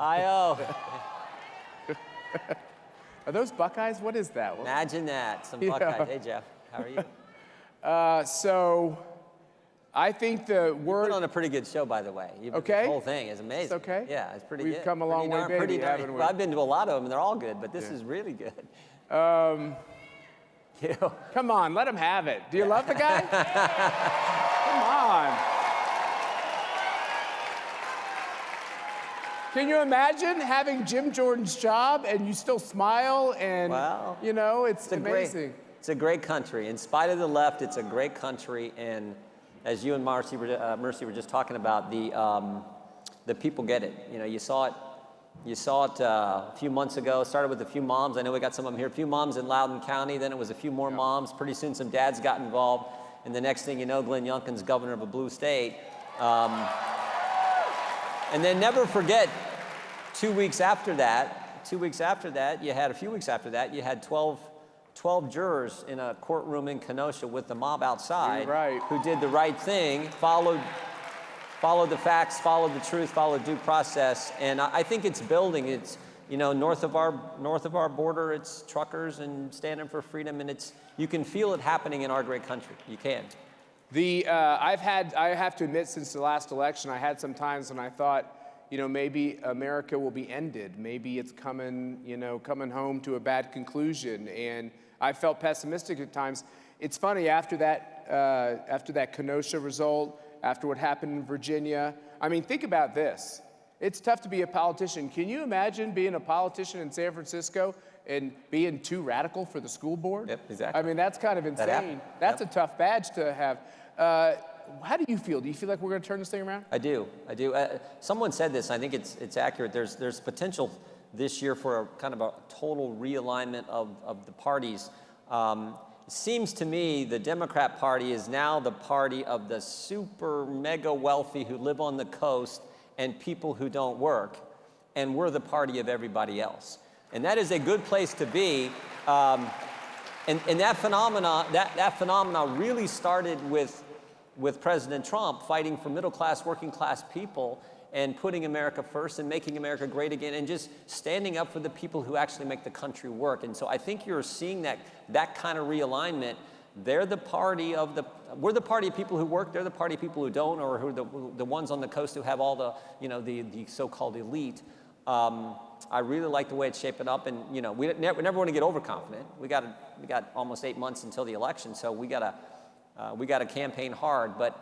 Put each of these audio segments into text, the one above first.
I-O. Are those Buckeyes? What is that? Imagine that, some Buckeyes. Hey, Jeff, how are you? So I think the word... You've been on a pretty good show, by the way. Okay. The whole thing is amazing. It's okay? Yeah, it's pretty We've good. We've come a long way, baby, haven't we? Well, I've been to a lot of them, and they're all good, but this is really good. Come on, let him have it. Do you love the guy? Come on. Can you imagine having Jim Jordan's job and you still smile and, well, you know, it's amazing. It's a great country. In spite of the left, it's a great country. And as you and Mercy were just talking about, the people get it. You know, you saw it a few months ago. It started with a few moms. I know we got some of them here. A few moms in Loudoun County. Then it was a few more moms. Pretty soon some dads got involved. And the next thing you know, Glenn Youngkin's governor of a blue state. And then never forget, 2 weeks after that, you had 12 jurors in a courtroom in Kenosha with the mob outside who did the right thing, followed the facts, followed the truth, followed due process. And I think it's building. It's, you know, north of our border, it's truckers and standing for freedom, and you can feel it happening in our great country. You can. I have to admit, since the last election, I had some times when I thought, you know, maybe America will be ended. Maybe it's coming home to a bad conclusion. And I felt pessimistic at times. It's funny, after that Kenosha result, after what happened in Virginia, I mean, think about this. It's tough to be a politician. Can you imagine being a politician in San Francisco and being too radical for the school board? Yep, exactly. I mean, that's kind of insane. That's a tough badge to have. How do you feel? Do you feel like we're going to turn this thing around? I do. Someone said this, and I think it's accurate. There's potential this year for a kind of a total realignment of the parties. It seems to me the Democrat Party is now the party of the super mega wealthy who live on the coast and people who don't work, and we're the party of everybody else. And that is a good place to be. And that phenomena really started with President Trump fighting for middle-class, working-class people and putting America first and making America great again and just standing up for the people who actually make the country work. And so I think you're seeing that kind of realignment. We're the party of people who work, they're the party of people who don't, or who are the ones on the coast who have all the, you know, the so-called elite. I really like the way it's shaping up, and you know, we never want to get overconfident. We got almost 8 months until the election, so we got to campaign hard, but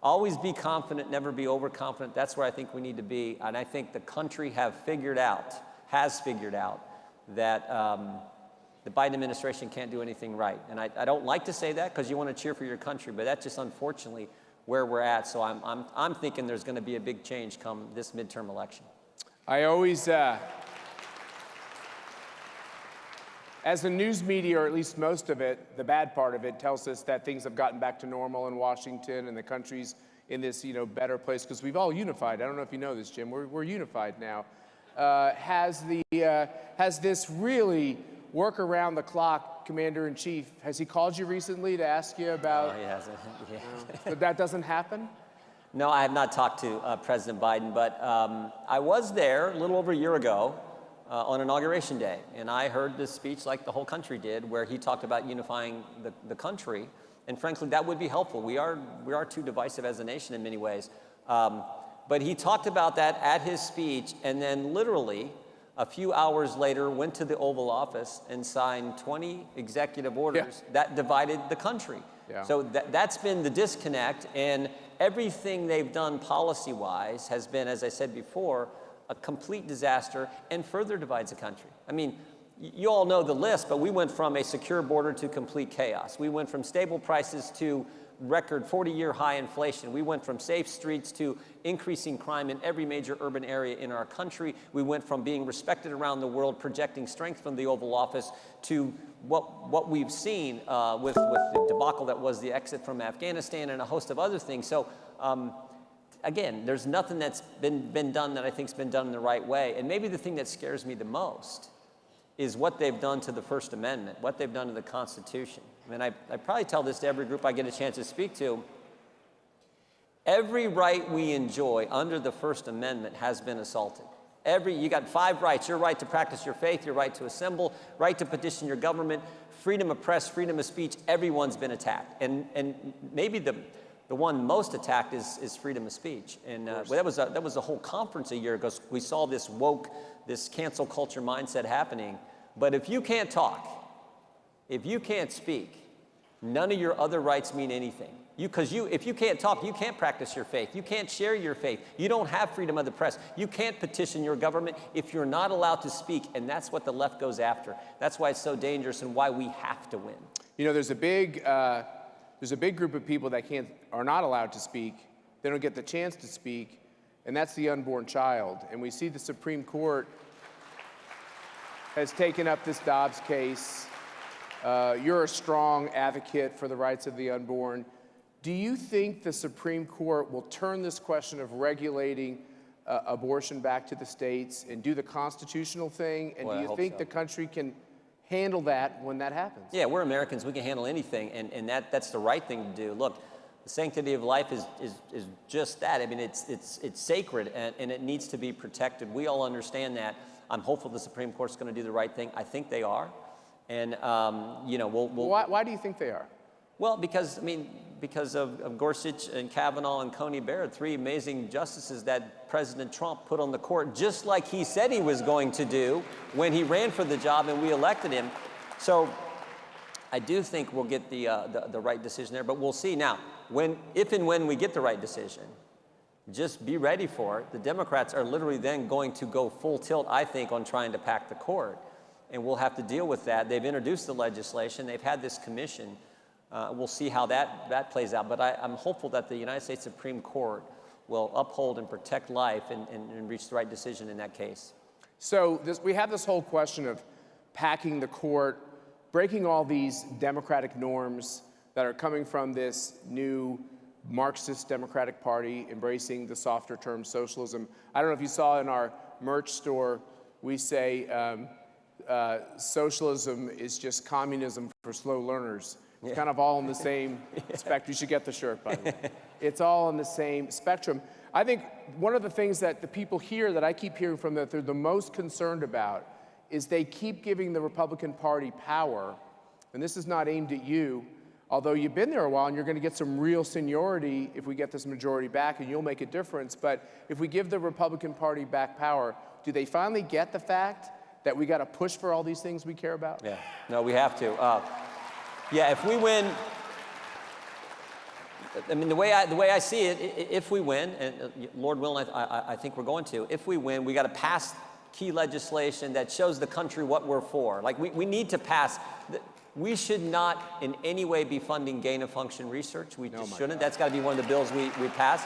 always be confident, never be overconfident. That's where I think we need to be, and I think the country has figured out that the Biden administration can't do anything right. And I don't like to say that because you want to cheer for your country, but that's just unfortunately where we're at. So I'm thinking there's going to be a big change come this midterm election. I always, as the news media, or at least most of it, the bad part of it, tells us that things have gotten back to normal in Washington and the country's in this, you know, better place because we've all unified. I don't know if you know this, Jim. We're unified now. Has this really work around the clock commander-in-chief? Has he called you recently to ask you about? No, he hasn't. Yeah. So that doesn't happen? No, I have not talked to President Biden, but I was there a little over a year ago on Inauguration Day, and I heard this speech like the whole country did, where he talked about unifying the country, and frankly, that would be helpful. We are too divisive as a nation in many ways, but he talked about that at his speech, and then literally a few hours later went to the Oval Office and signed 20 executive orders that divided the country. Yeah. So that's been the disconnect, and everything they've done policy-wise has been, as I said before, a complete disaster and further divides the country. I mean, you all know the list, but we went from a secure border to complete chaos. We went from stable prices to record 40-year high inflation. We went from safe streets to increasing crime in every major urban area in our country. We went from being respected around the world, projecting strength from the Oval Office, to what we've seen with the debacle that was the exit from Afghanistan and a host of other things. So again, there's nothing that's been done that I think's been done in the right way. And maybe the thing that scares me the most is what they've done to the First Amendment, what they've done to the Constitution. I mean, I probably tell this to every group I get a chance to speak to. Every right we enjoy under the First Amendment has been assaulted. You got 5 rights: your right to practice your faith, your right to assemble, right to petition your government, freedom of press, freedom of speech. Everyone's been attacked. And maybe the one most attacked is freedom of speech. And well, that was a whole conference a year ago. We saw this woke, this cancel culture mindset happening. But if you can't talk, if you can't speak, none of your other rights mean anything. If you can't talk, you can't practice your faith. You can't share your faith. You don't have freedom of the press. You can't petition your government if you're not allowed to speak, and that's what the left goes after. That's why it's so dangerous and why we have to win. You know, there's a big group of people that are not allowed to speak. They don't get the chance to speak, and that's the unborn child. And we see the Supreme Court has taken up this Dobbs case. You're a strong advocate for the rights of the unborn. Do you think the Supreme Court will turn this question of regulating abortion back to the states and do the constitutional thing? And Well, do I you hope think so. the country can handle that when that happens? Yeah, we're Americans. We can handle anything, and that's the right thing to do. Look, the sanctity of life is just that. I mean, it's sacred, and it needs to be protected. We all understand that. I'm hopeful the Supreme Court's going to do the right thing. I think they are, and you know, we'll. Why do you think they are? Well, because of Gorsuch and Kavanaugh and Coney Barrett, 3 amazing justices that President Trump put on the court, just like he said he was going to do when he ran for the job and we elected him. So I do think we'll get the right decision there, but we'll see. Now, if and when we get the right decision, just be ready for it. The Democrats are literally then going to go full tilt, I think, on trying to pack the court, and we'll have to deal with that. They've introduced the legislation. They've had this commission. We'll see how that plays out, but I'm hopeful that the United States Supreme Court will uphold and protect life and reach the right decision in that case. So we have this whole question of packing the court, breaking all these democratic norms that are coming from this new Marxist Democratic Party, embracing the softer term socialism. I don't know if you saw in our merch store, we say socialism is just communism for slow learners. It's kind of all in the same spectrum. You should get the shirt, by the way. It's all in the same spectrum. I think one of the things that the people here that I keep hearing from that they're the most concerned about is they keep giving the Republican Party power, and this is not aimed at you, although you've been there a while and you're going to get some real seniority if we get this majority back and you'll make a difference. But if we give the Republican Party back power, do they finally get the fact that we got to push for all these things we care about? Yeah, no, we have to. Yeah, if we win, I mean, the way I see it, if we win, and Lord willing, I think we're going to, if we win, we got to pass key legislation that shows the country what we're for. Like, we need to pass, we should not in any way be funding gain-of-function research. We just shouldn't. That's got to be one of the bills we pass.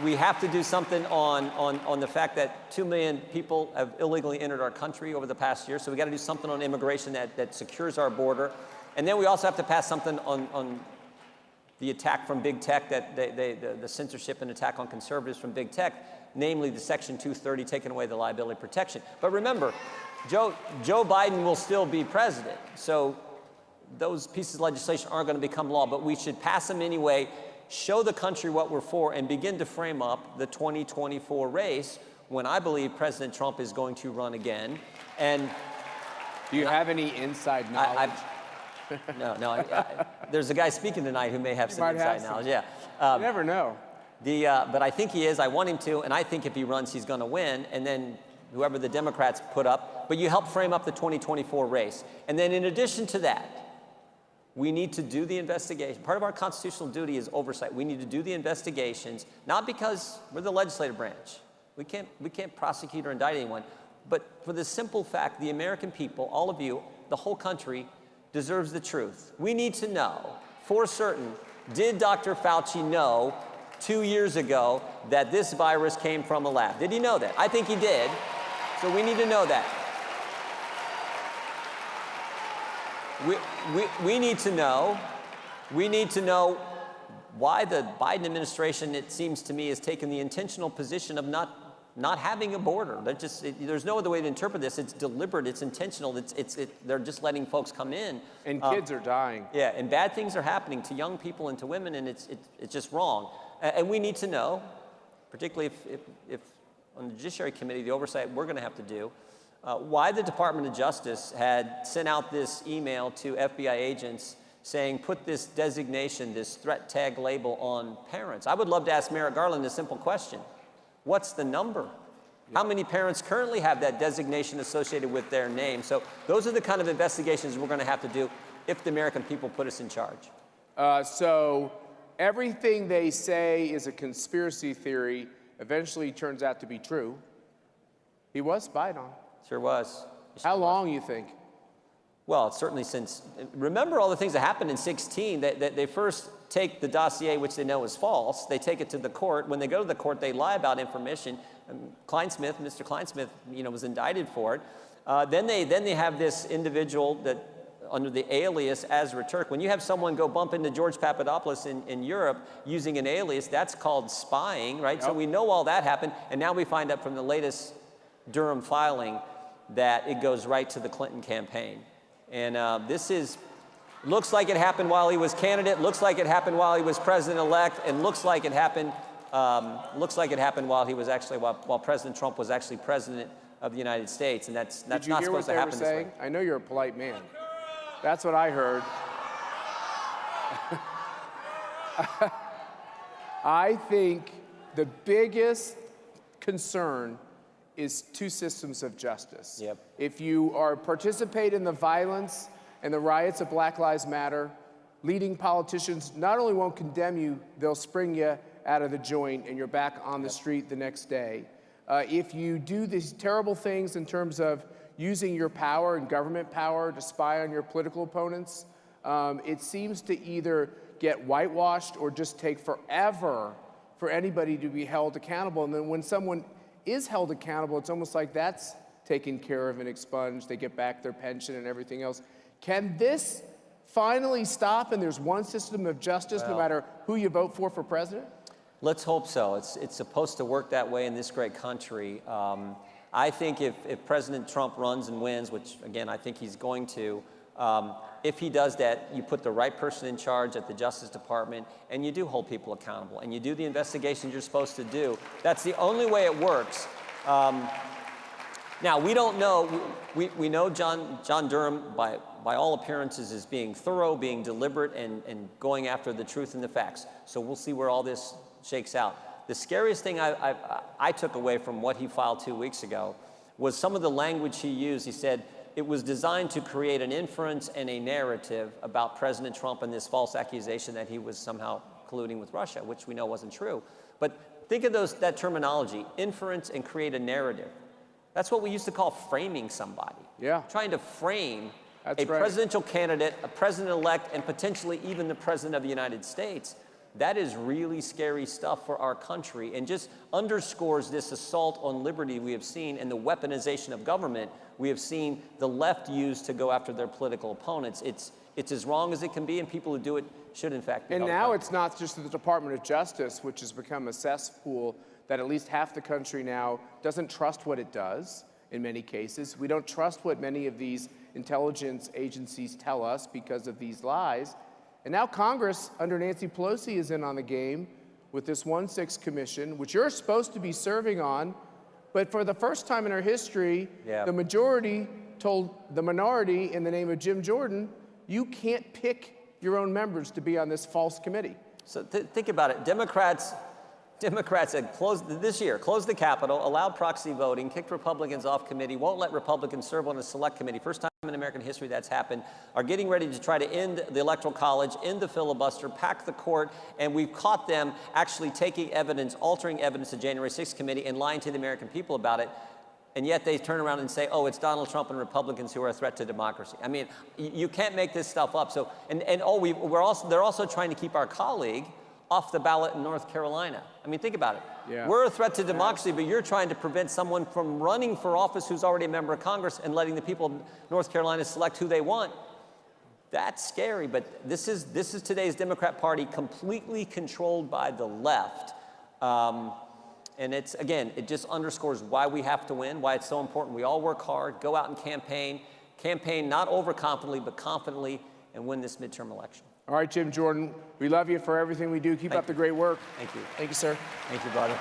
We have to do something on the fact that 2 million people have illegally entered our country over the past year. So we got to do something on immigration that secures our border. And then we also have to pass something on the attack from big tech, the censorship and attack on conservatives from big tech, namely the Section 230, taking away the liability protection. But remember, Joe Biden will still be president. So those pieces of legislation aren't going to become law, but we should pass them anyway, show the country what we're for, and begin to frame up the 2024 race when I believe President Trump is going to run again. And do you have any inside knowledge? No. There's a guy speaking tonight who may have some inside knowledge. Yeah. You never know. But I think he is. I want him to, and I think if he runs, he's going to win. And then whoever the Democrats put up. But you help frame up the 2024 race. And then in addition to that, we need to do the investigation. Part of our constitutional duty is oversight. We need to do the investigations, not because we're the legislative branch. We can't prosecute or indict anyone, but for the simple fact the American people, all of you, the whole country, deserves the truth. We need to know for certain, did Dr. Fauci know 2 years ago that this virus came from a lab? Did he know that? I think he did. So we need to know that. We need to know why the Biden administration, it seems to me, has taken the intentional position of not having a border. There's no other way to interpret this. It's deliberate. It's intentional. They're just letting folks come in. And kids are dying. Yeah, and bad things are happening to young people and to women, and it's just wrong. And we need to know, particularly if on the Judiciary Committee, the oversight we're going to have to do, why the Department of Justice had sent out this email to FBI agents saying, put this designation, this threat tag label on parents. I would love to ask Merrick Garland a simple question. What's the number? How many parents currently have that designation associated with their name? So those are the kind of investigations we're going to have to do if the American people put us in charge. So everything they say is a conspiracy theory eventually turns out to be true. He was spied on. Sure was. How long, you think? Well, certainly since, remember all the things that happened in 2016, they first take the dossier, which they know is false, they take it to the court. When they go to the court, they lie about information. Mr. Kleinsmith, was indicted for it. Then they have this individual that, under the alias Azra Turk. When you have someone go bump into George Papadopoulos in Europe using an alias, that's called spying, right? Yep. So we know all that happened, and now we find out from the latest Durham filing that it goes right to the Clinton campaign. And looks like it happened while he was candidate, looks like it happened while he was president-elect, and looks like it happened while President Trump was actually president of the United States, and that's not supposed to happen this way. Did you hear what they were saying? I know you're a polite man. That's what I heard. I think the biggest concern is two systems of justice. Yep. If you participate in the violence and the riots of Black Lives Matter, leading politicians not only won't condemn you, they'll spring you out of the joint and you're back on the street the next day. If you do these terrible things in terms of using your power and government power to spy on your political opponents, it seems to either get whitewashed or just take forever for anybody to be held accountable. And then when someone is held accountable, it's almost like that's taken care of and expunged. They get back their pension and everything else. Can this finally stop and there's one system of justice no matter who you vote for president? Let's hope so. It's supposed to work that way in this great country. I think if President Trump runs and wins, which again I think he's going to, if he does that, you put the right person in charge at the Justice Department, and you do hold people accountable, and you do the investigations you're supposed to do. That's the only way it works. Now, we don't know. We know John Durham, by all appearances, is being thorough, being deliberate, and going after the truth and the facts. So we'll see where all this shakes out. The scariest thing I took away from what he filed 2 weeks ago was some of the language he used. He said, it was designed to create an inference and a narrative about President Trump and this false accusation that he was somehow colluding with Russia, which we know wasn't true. But think of that terminology, inference and create a narrative. That's what we used to call framing somebody. Yeah. Trying to frame That's a right. presidential candidate, a president-elect, and potentially even the president of the United States. That is really scary stuff for our country and just underscores this assault on liberty we have seen and the weaponization of government we have seen the left use to go after their political opponents. It's as wrong as it can be, and people who do it should, in fact, be And held now accountable. it's not just the Department of Justice, which has become a cesspool that at least half the country now doesn't trust what it does in many cases. We don't trust what many of these intelligence agencies tell us because of these lies. And now Congress, under Nancy Pelosi, is in on the game with this 1-6 commission, which you're supposed to be serving on. But for the first time in our history, the majority told the minority in the name of Jim Jordan, you can't pick your own members to be on this false committee. So think about it. Democrats had closed the Capitol, allowed proxy voting, kicked Republicans off committee, won't let Republicans serve on a select committee. First time in American history that's happened. Are getting ready to try to end the Electoral College, end the filibuster, pack the court, and we've caught them actually taking evidence, altering evidence to January 6th committee and lying to the American people about it. And yet they turn around and say, oh, it's Donald Trump and Republicans who are a threat to democracy. I mean, you can't make this stuff up. So, they're also trying to keep our colleague off the ballot in North Carolina. I mean, think about it. Yeah. We're a threat to democracy, but you're trying to prevent someone from running for office who's already a member of Congress and letting the people of North Carolina select who they want. That's scary, but this is today's Democrat Party, completely controlled by the left. And it just underscores why we have to win, why it's so important. We all work hard, go out and campaign not overconfidently, but confidently, and win this midterm election. All right, Jim Jordan, we love you for everything we do. Keep up the great work. Thank you. Thank you, sir. Thank you, brother.